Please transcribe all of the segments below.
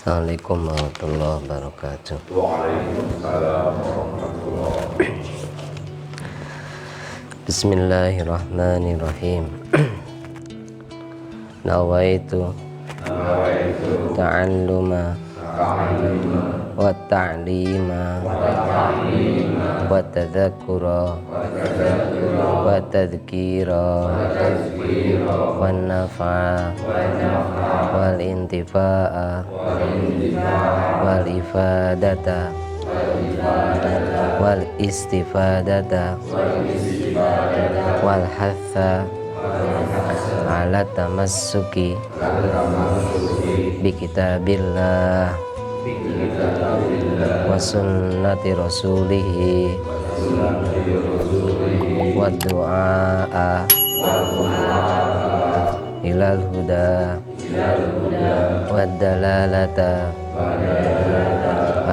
Assalamualaikum warahmatullahi wabarakatuh. Waalaikumsalam warahmatullahi wabarakatuh. Bismillahirrahmanirrahim. Nawaitu ta'alluma wa ta'lima wa tadhakkura wa tadhkira wa nafa'a wal intifa'a wal ifadata wal istifadata wal hatha ala tamassuki bi kitabillah wa sunnati rasulihi wa du'a ilal huda wa dalalata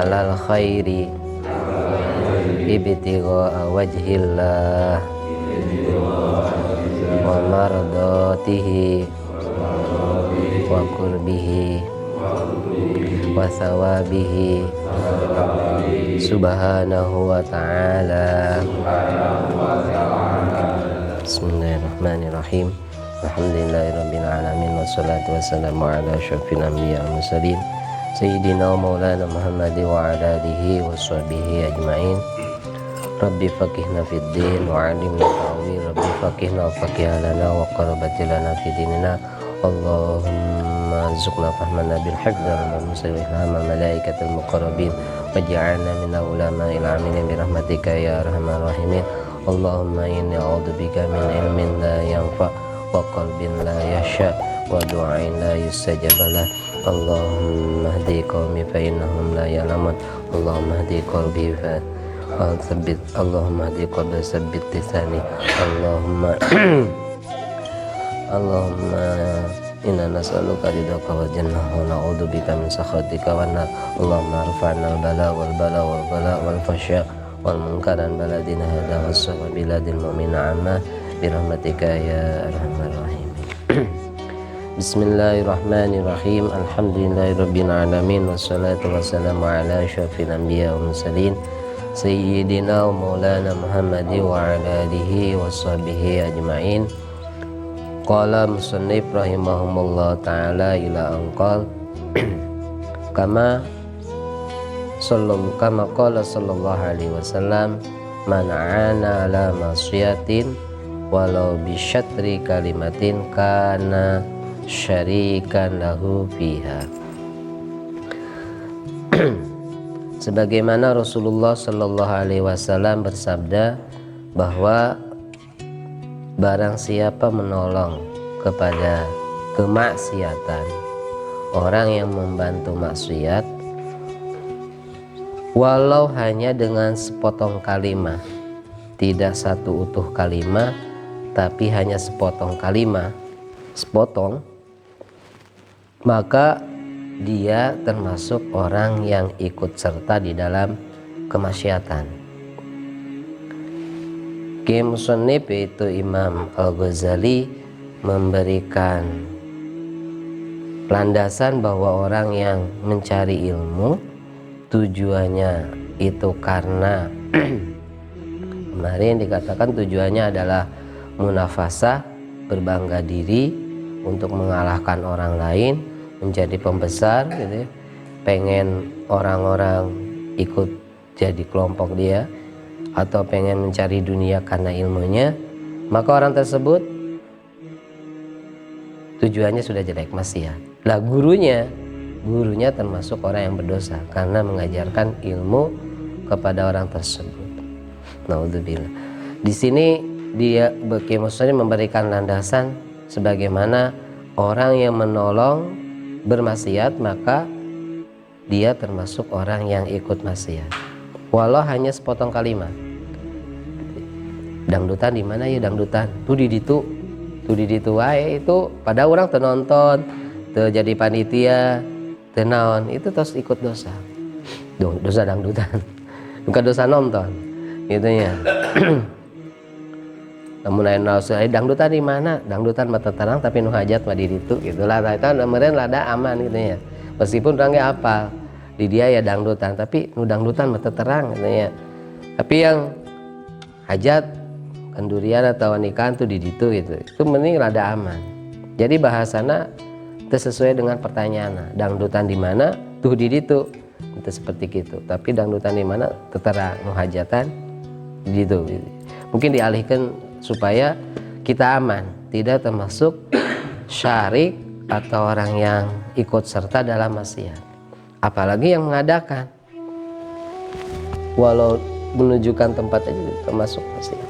alal khairi ibtigha'a wajhillah wa mardatihi wa qurbihi wa thawabihi subhanahu wa ta'ala. Bismillahirrahmanirrahim. Alhamdulillahirabbil alamin wassalatu wassalamu ala asyrofil anbiya'i wal mursalin sayyidina wa maulana Muhammadin wa ala alihi washabihi ajmain. Rabbi faqihna fid din wa 'allimna ta'wil. Rabbi faqihna wa faqih lana wa qarabatil lana fi dinina. Allahumma arzuqna fahman nabil hifdz wal muslimin ilhama malaikatil muqarrabin waj'alna minal ulama'il aminin bi rahmatika ya arhamar rahimin. Allahumma inni a'udzubika min ilmin la yanfa' wa qalbin la yasha' wa du'ain la yustajab lah. Allahumma hdi qaumi fa innahum la ya'lamun. Allahumma hdi qalbi fa tsabbit. Allahumma hdi qalbi tsabbit lisani. Allahumma inna nas'aluka ridhaka wal jannah wa na'udzubika min sakhatika wan nar. Allahumma arfa'na al-bala wal wal fasya wal munkaran baladina hadha was-sabab biladil mu'mina amma bi rahmatika ya arhamar rahimin. Bismillahirrahmanirrahim. Alhamdulillahirabbil alamin wassalatu wassalamu ala asyrofil anbiya'i wal mursalin sayyidina wa maulana Muhammadin wa ala alihi washabihi ajmain. Qala musannif rahimahumullah ta'ala ila anqal kama qala sallallahu alaihi wasallam man 'ana ala ma'siyatin walau bi syatri kalimatin kana syarikan lahu fiha. Sebagaimana Rasulullah sallallahu alaihi wasallam bersabda bahwa barang siapa menolong kepada kemaksiatan, orang yang membantu maksiat walau hanya dengan sepotong kalimat, tidak satu utuh kalimat tapi hanya sepotong kalimat, maka dia termasuk orang yang ikut serta di dalam kemaksiatan. Musannif yaitu Imam Al-Ghazali memberikan landasan bahwa orang yang mencari ilmu tujuannya itu karena kemarin dikatakan tujuannya adalah munafasah, berbangga diri untuk mengalahkan orang lain, menjadi pembesar gitu ya. Pengen orang-orang ikut jadi kelompok dia atau pengen mencari dunia karena ilmunya, maka orang tersebut tujuannya sudah jelek, maksiat. Lah gurunya termasuk orang yang berdosa karena mengajarkan ilmu kepada orang tersebut. Naudzubillah. Di sini dia maksudnya memberikan landasan sebagaimana orang yang menolong bermaksiat maka dia termasuk orang yang ikut maksiat. Walau hanya sepotong kalimat. Dangdutan di mana ya dangdutan? Tuh di ditu wae itu pada orang tenonton, teu jadi panitia, teu naon, itu terus ikut dosa. Dosa dangdutan. Bukan dosa nonton. Gitu ya. Namun aya dangdutan di mana? Dangdutan mata terang tapi nu hajat mah di ditu gitu lah. Eta meureun lada aman gitu ya. meskipun orangnya apal di dia ya dangdutan, tapi nu dangdutan mah terang katanya. Tapi yang hajat kendurian atau nikahan tuh di ditu gitu, itu mending rada aman. Jadi bahasana itu sesuai dengan pertanyaan, dangdutan di mana tuh di ditu itu seperti gitu. Tapi dangdutan di mana terang nu hajatan di ditu gitu. Mungkin dialihkan supaya kita aman, tidak termasuk syarik atau orang yang ikut serta dalam maksiat, apalagi yang mengadakan, walau menunjukkan tempat aja termasuk maksiat.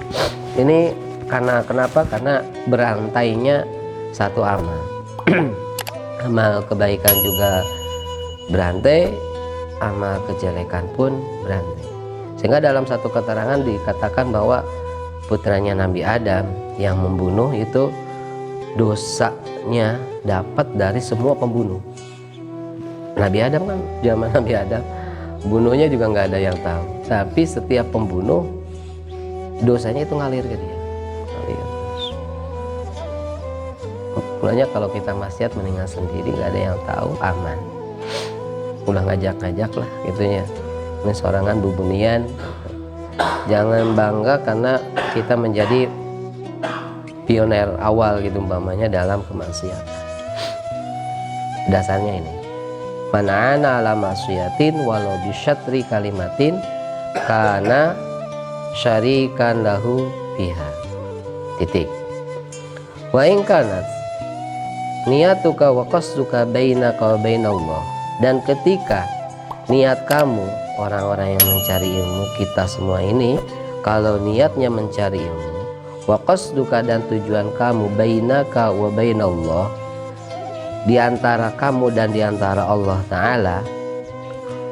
Ini karena kenapa? Karena berantainya satu amal. Amal kebaikan juga berantai, amal kejelekan pun berantai. Sehingga dalam satu keterangan dikatakan bahwa putranya Nabi Adam yang membunuh itu dosanya dapat dari semua pembunuh. Nabi Adam kan, zaman Nabi Adam bunuhnya juga nggak ada yang tahu, tapi setiap pembunuh dosanya itu ngalir ke dia, ngalir terus. Mulanya kalau kita maksiat mendingan sendiri, nggak ada yang tahu, aman. Ulah ngajak-ngajak lah gitunya, ini sorangan bubunian. Jangan bangga karena kita menjadi pioner awal gitu umpamanya dalam kemaksiatan. Dasarnya ini, mana'ana ala maksiatin walau bisyatri kalimatin kana syarikan lahu fiha. Titik. Wa in kanat niyatuka wa qasduka bainaka wa bainallah. Dan ketika niat kamu, orang-orang yang mencari ilmu, kita semua ini, kalau niatnya mencari ilmu, wa qasduka dan tujuan kamu bainaka wa bainallah, di antara kamu dan di antara Allah Ta'ala,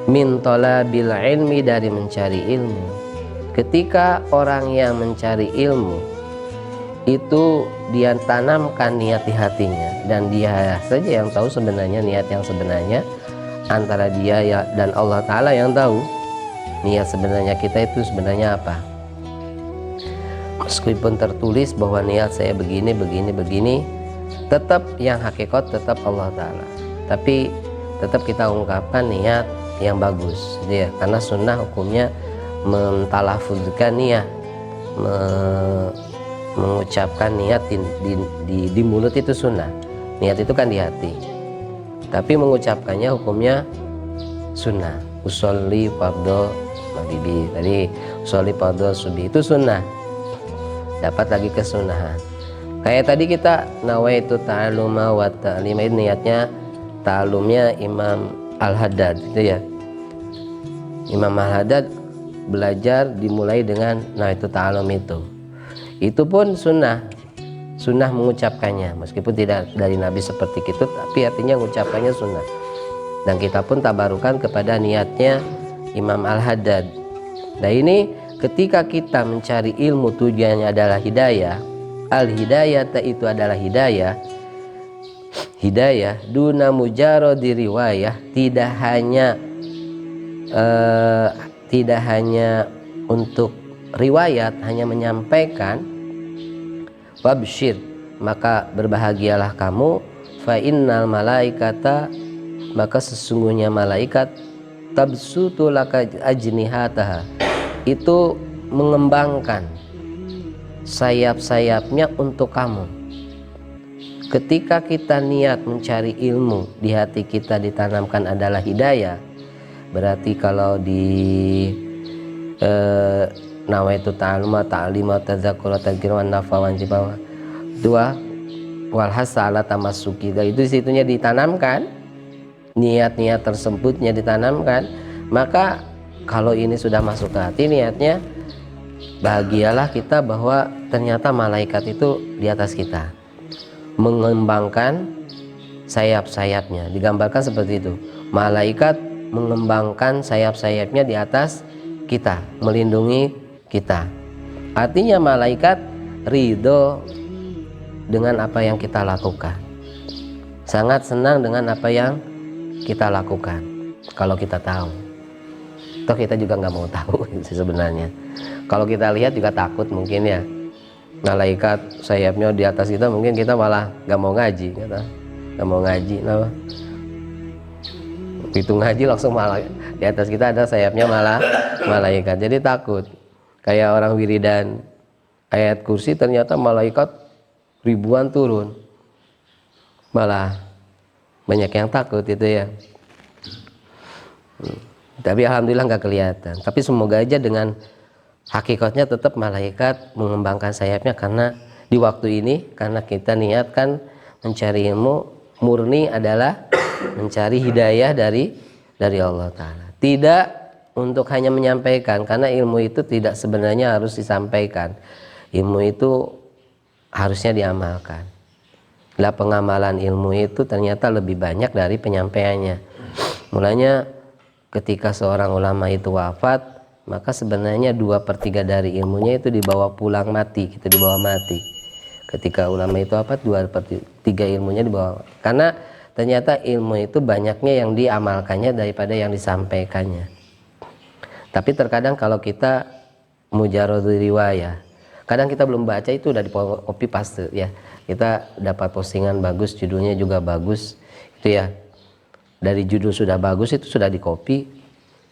min talabil ilmi, dari mencari ilmu. Ketika orang yang mencari ilmu itu dia tanamkan niat di hatinya, dan dia saja yang tahu sebenarnya niat yang sebenarnya, antara dia ya dan Allah Ta'ala yang tahu niat sebenarnya kita itu sebenarnya apa. Meskipun tertulis bahwa niat saya begini, tetap yang hakikat tetap Allah Ta'ala, tapi tetap kita ungkapkan niat yang bagus ya, karena sunnah hukumnya mentalafuzkan niat, mengucapkan niat di mulut itu sunnah. Niat itu kan di hati, tapi mengucapkannya hukumnya sunnah. Usolli fardhu maghribi, tadi usolli fardhu subuh itu sunnah, dapat lagi kesunahan. Kayak tadi kita nawaitu ta'aluma wa ta'lima, niatnya ta'alumnya Imam Al-Haddad itu ya. Imam Al-Haddad belajar dimulai dengan nawaitu ta'alum itu pun sunnah, sunnah mengucapkannya, meskipun tidak dari Nabi seperti itu, tapi artinya mengucapkannya sunnah. Dan kita pun tabarukan kepada niatnya Imam Al-Haddad. Nah ini ketika kita mencari ilmu tujuannya adalah hidayah, al-hidayah itu adalah hidayah, hidayah duna mujarodi riwayah, tidak hanya untuk riwayat, hanya menyampaikan. Wabshir, maka berbahagialah kamu, fa innal malaikata, maka sesungguhnya malaikat, tabsutu laka ajnihataha, itu mengembangkan sayap-sayapnya untuk kamu. Ketika kita niat mencari ilmu, di hati kita ditanamkan adalah hidayah, berarti kalau di nawaitu ta'aluma ta'lima tadzakura tadzkira nafa wanjibawa dua wal hasala tamassuki, itu situnya ditanamkan, niat-niat tersebutnya ditanamkan, maka kalau ini sudah masuk ke hati niatnya, bahagialah kita bahwa ternyata malaikat itu di atas kita, mengembangkan sayap-sayapnya. Digambarkan seperti itu, malaikat mengembangkan sayap-sayapnya di atas kita, melindungi kita. Artinya malaikat ridho dengan apa yang kita lakukan, sangat senang dengan apa yang kita lakukan. Kalau kita tahu, toh kita juga nggak mau tahu sebenarnya. Kalau kita lihat juga takut mungkin ya, malaikat sayapnya di atas kita, mungkin kita malah nggak mau ngaji, nggak mau ngaji. Nah, Begitu ngaji langsung malah di atas kita ada sayapnya malah malaikat. Jadi takut. Kayak orang wiridan ayat kursi ternyata malaikat ribuan turun. Malah banyak yang takut itu ya. Tapi alhamdulillah nggak kelihatan. Tapi semoga aja dengan hakikatnya tetap malaikat mengembangkan sayapnya, karena di waktu ini karena kita niatkan mencari ilmu murni adalah mencari hidayah dari Allah Ta'ala. Tidak untuk hanya menyampaikan, karena ilmu itu tidak sebenarnya harus disampaikan. Ilmu itu harusnya diamalkan. Lah pengamalan ilmu itu ternyata lebih banyak dari penyampaiannya. Mulanya ketika seorang ulama itu wafat, maka sebenarnya 2/3 dari ilmunya itu dibawa pulang mati, kita dibawa mati. Ketika ulama itu wafat, 2/3 ilmunya dibawa. Karena ternyata ilmu itu banyaknya yang diamalkannya daripada yang disampaikannya. Tapi terkadang kalau kita mujaradul riwayah, kadang kita belum baca itu udah di copy paste ya. Kita dapat postingan bagus, judulnya juga bagus, itu ya. Dari judul sudah bagus itu sudah di copy,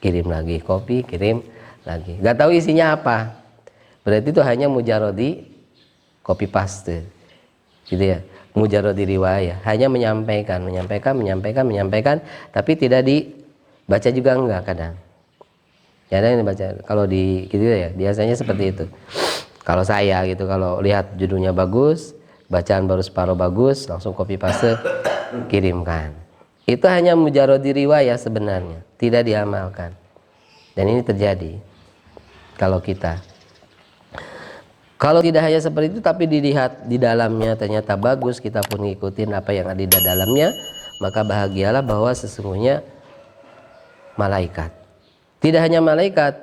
kirim lagi, copy, kirim lagi. Gak tahu isinya apa. Berarti itu hanya mujarodi copy paste, gitu ya. Mujarodi riwayah, hanya menyampaikan, tapi tidak dibaca juga enggak kadang. Ya ada yang dibaca. Kalau di gitu ya, biasanya seperti itu. Kalau saya gitu, kalau lihat judulnya bagus, bacaan baru separuh bagus, langsung copy paste, kirimkan. Itu hanya mujarodi riwayah sebenarnya, tidak diamalkan. Dan ini terjadi kalau kita. Kalau tidak hanya seperti itu, tapi dilihat di dalamnya ternyata bagus, kita pun ngikutin apa yang ada di dalamnya, maka bahagialah bahwa sesungguhnya malaikat. Tidak hanya malaikat,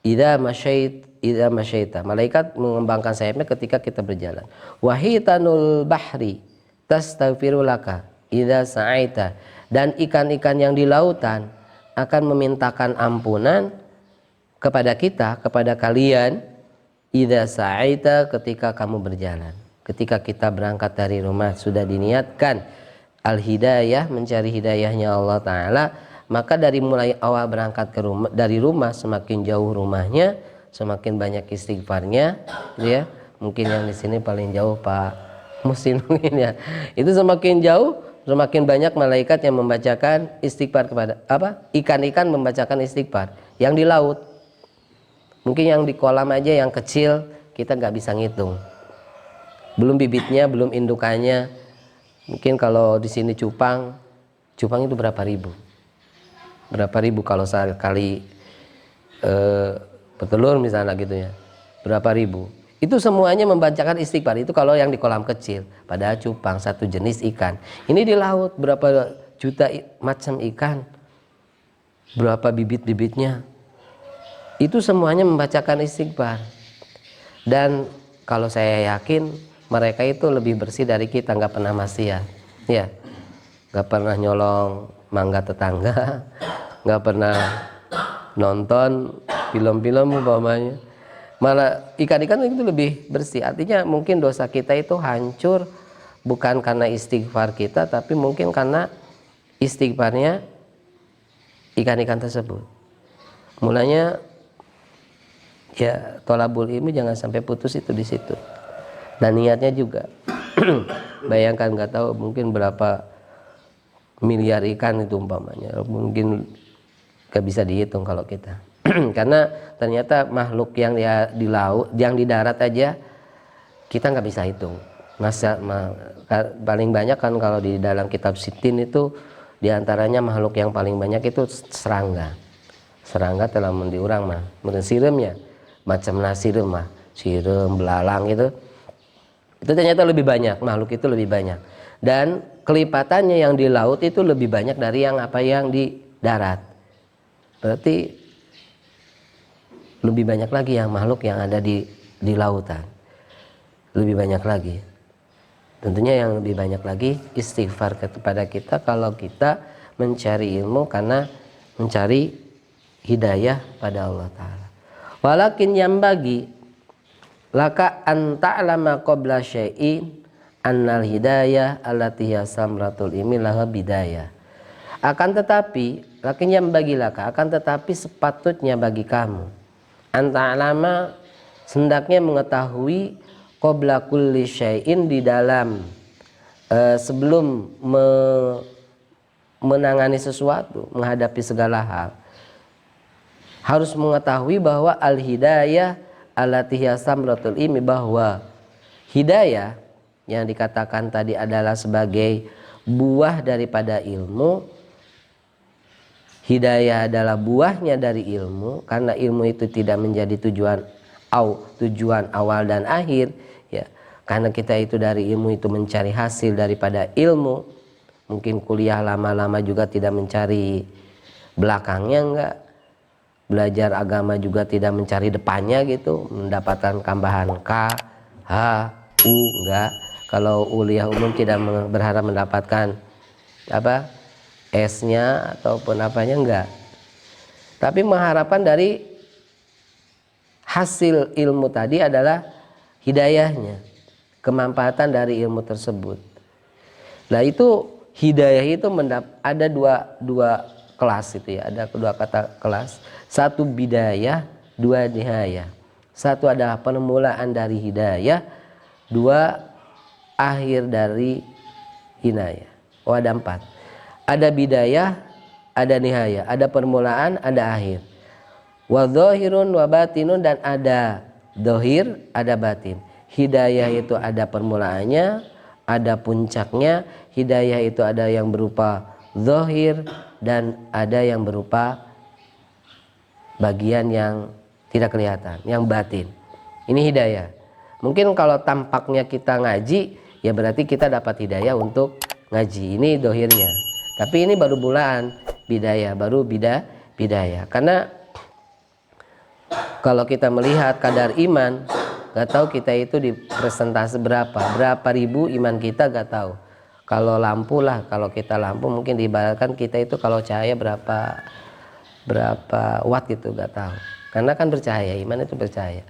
idza masyaita, malaikat mengembangkan sayapnya ketika kita berjalan. Wahitanul bahri tastaghfiru laka idza sa'aita, dan ikan-ikan yang di lautan akan memintakan ampunan kepada kita, kepada kalian, idza sa'aita, ketika kamu berjalan. Ketika kita berangkat dari rumah sudah diniatkan al-hidayah, mencari hidayahnya Allah Ta'ala, maka dari mulai awal berangkat ke rumah, dari rumah semakin jauh rumahnya, semakin banyak istighfarnya, ya. Mungkin yang di sini paling jauh Pak Musin mungkin ya. Itu semakin jauh, semakin banyak malaikat yang membacakan istighfar kepada apa? Ikan-ikan membacakan istighfar yang di laut. Mungkin yang di kolam aja yang kecil kita nggak bisa ngitung. Belum bibitnya, belum indukannya. Mungkin kalau di sini cupang itu berapa ribu? Berapa ribu kalau sekali bertelur misalnya gitu ya. Berapa ribu? Itu semuanya membacakan istighfar. Itu kalau yang di kolam kecil. Padahal cupang satu jenis ikan. Ini di laut berapa juta macam ikan. Berapa bibit-bibitnya. Itu semuanya membacakan istighfar. Dan kalau saya yakin mereka itu lebih bersih dari kita, nggak pernah maksiat. Ya. Nggak pernah nyolong mangga tetangga, nggak pernah nonton film-film umpamanya. Malah ikan-ikan itu lebih bersih. Artinya mungkin dosa kita itu hancur bukan karena istighfar kita, tapi mungkin karena istighfarnya ikan-ikan tersebut. Mulanya ya tholabul ilmi jangan sampai putus itu di situ. Dan niatnya juga. Bayangkan, nggak tahu mungkin berapa miliar ikan itu umpamanya, mungkin gak bisa dihitung kalau kita. Karena ternyata makhluk yang di laut, yang di darat aja kita nggak bisa hitung. Paling banyak kan kalau di dalam kitab Sitin itu diantaranya makhluk yang paling banyak itu serangga. Serangga telah mendiurang mah, siremnya macam nasirem mah, sirem, belalang itu ternyata lebih banyak, makhluk itu lebih banyak. Dan kelipatannya yang di laut itu lebih banyak dari yang di darat. Berarti lebih banyak lagi yang makhluk yang ada di lautan. Lebih banyak lagi. Tentunya yang lebih banyak lagi istighfar kepada kita kalau kita mencari ilmu karena mencari hidayah pada Allah Ta'ala. Walakin yang bagi laka anta'lama qabla syai'in annal hidayah allati hiya samratul ilmi laha bidayah. Akan tetapi, lakinya bagilaka, akan tetapi sepatutnya bagi kamu anta alama, hendaknya mengetahui qabla kulli syai'in, di dalam sebelum menangani sesuatu, menghadapi segala hal, harus mengetahui bahwa al-hidayah allati hiya samratul ilmi, bahwa hidayah yang dikatakan tadi adalah sebagai buah daripada ilmu. Hidayah adalah buahnya dari ilmu, karena ilmu itu tidak menjadi tujuan awal dan akhir, ya. Karena kita itu dari ilmu itu mencari hasil daripada ilmu. Mungkin kuliah lama-lama juga tidak mencari belakangnya, enggak. Belajar agama juga tidak mencari depannya gitu, mendapatkan tambahan K, H, U, enggak. Kalau kuliah umum tidak berharap mendapatkan S-nya ataupun apanya, enggak. Tapi mengharapkan dari hasil ilmu tadi adalah hidayahnya, kemanfaatan dari ilmu tersebut. Nah itu hidayah itu ada dua kelas itu ya, ada kedua kata kelas. Satu bidayah, dua nihayah. Satu adalah permulaan dari hidayah, dua akhir dari hinayah. Oh ada 4. Ada bidayah, ada nihayah, ada permulaan, ada akhir. Wa dhahirun wa batinun, dan ada dhahir, ada batin. Hidayah itu ada permulaannya, ada puncaknya. Hidayah itu ada yang berupa dhahir dan ada yang berupa bagian yang tidak kelihatan, yang batin. Ini hidayah. Mungkin kalau tampaknya kita ngaji, ya berarti kita dapat hidayah untuk ngaji. Ini dhahirnya. Tapi ini baru bulan bidayah, baru bidayah. Karena kalau kita melihat kadar iman, nggak tahu kita itu di persentase berapa ribu iman kita, nggak tahu. Kalau lampu lah, kalau kita lampu mungkin diibaratkan kita itu kalau cahaya berapa watt gitu, nggak tahu. Karena kan bercahaya, iman itu bercahaya.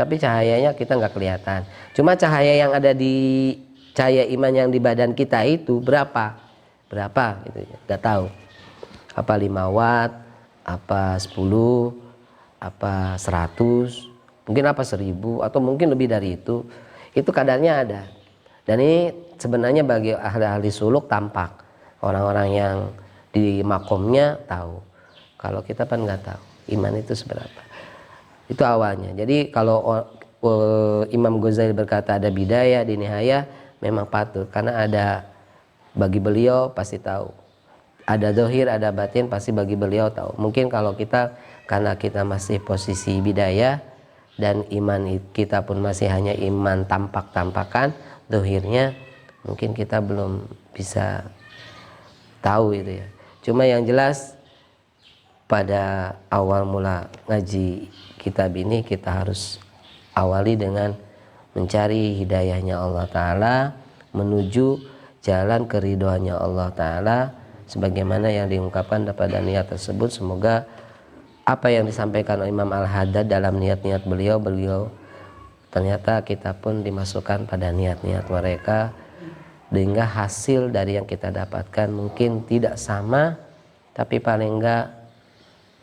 Tapi cahayanya kita nggak kelihatan. Cuma cahaya yang ada di cahaya iman yang di badan kita itu berapa gitu, nggak tahu. Apa 5 watt, apa 10, apa 100, mungkin apa 1000, atau mungkin lebih dari itu kadarnya ada. Dan ini sebenarnya bagi ahli-ahli suluk tampak, orang-orang yang di makomnya tahu. Kalau kita kan nggak tahu iman itu seberapa. Itu awalnya. Jadi kalau Imam Ghazali berkata ada bidayah di nihayah, memang patut, karena ada bagi beliau pasti tahu. Ada dohir, ada batin, pasti bagi beliau tahu. Mungkin kalau kita, karena kita masih posisi bidayah dan iman kita pun masih hanya iman tampak-tampakan, dohirnya mungkin kita belum bisa tahu itu ya. Cuma yang jelas pada awal mula ngaji kitab ini kita harus awali dengan mencari hidayahnya Allah Ta'ala, menuju jalan keridhoannya Allah Ta'ala sebagaimana yang diungkapkan pada niat tersebut. Semoga apa yang disampaikan oleh Imam Al-Haddad dalam niat-niat beliau ternyata kita pun dimasukkan pada niat-niat mereka, sehingga hasil dari yang kita dapatkan mungkin tidak sama, tapi paling enggak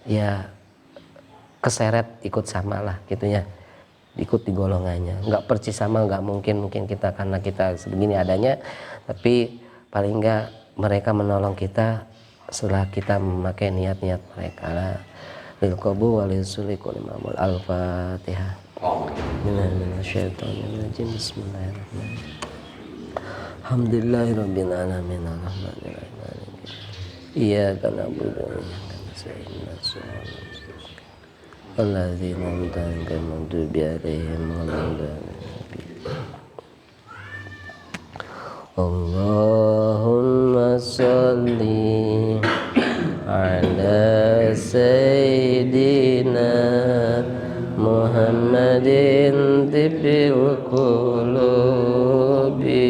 ya keseret ikut sama lah gitunya, ikut di golongannya. Enggak persis sama, enggak mungkin kita karena kita sebegini adanya, tapi paling enggak mereka menolong kita setelah kita memakai niat-niat mereka lah. Lil qabu wa lil sulikul imamul al-fatihah. Bismillahirrahmanirrahim. Alhamdulillahirabbil alamin arrahmanirrahim. Iyyaka na'budu wa iyyaka nasta'in. Alladzina an'amta 'alaihim Allahumma sholli ala sayyidina Muhammadin tibbil qulubi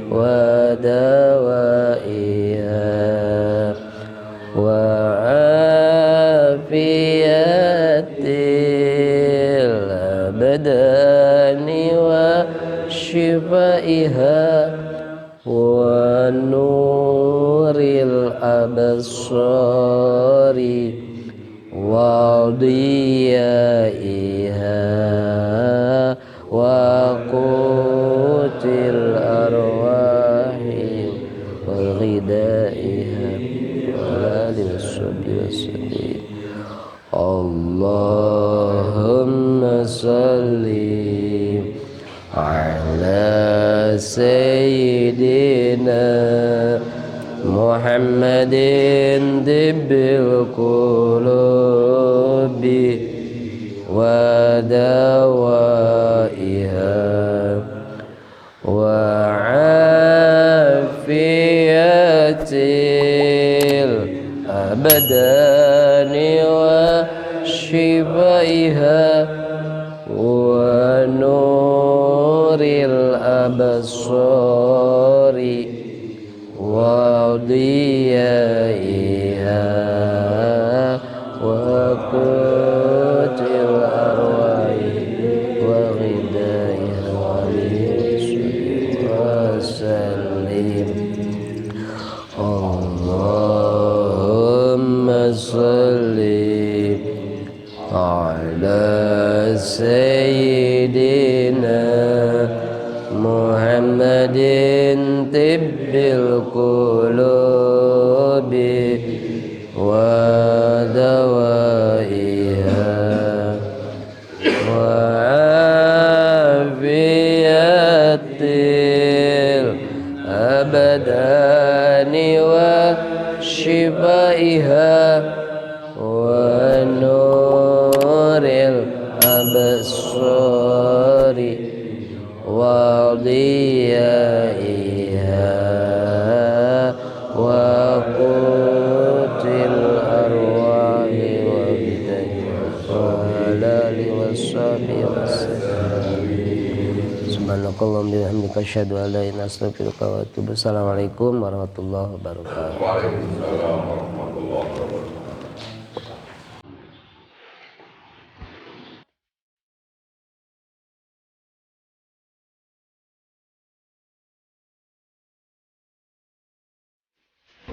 wa dawaiha wa afiyatil badani wa shifaiha wa nuril وضيائها وقوت الأرواح وغذائها والآل والصحب والسلام. اللهم صل على سيدنا محمد طب القلوب ودوائها وعافية الأبدان وشفائها ونور الأبصار وضيائها وقوت الأرواح وغذائها وسلم. اللهم صل على سيدنا محمد طب القلوب ودوائها وعافية الأبدان وشفائها ونور الأبصار وضيائها وقوت الأرواح وغذائها والآل والصحب والسلام. Subhanakallahumma bihamdika asyhadu an la ilaha illa anta astaghfiruka wa atubu ilaik. Assalamualaikum warahmatullahi wabarakatuh. Waalaikumsalam warahmatullahi wabarakatuh.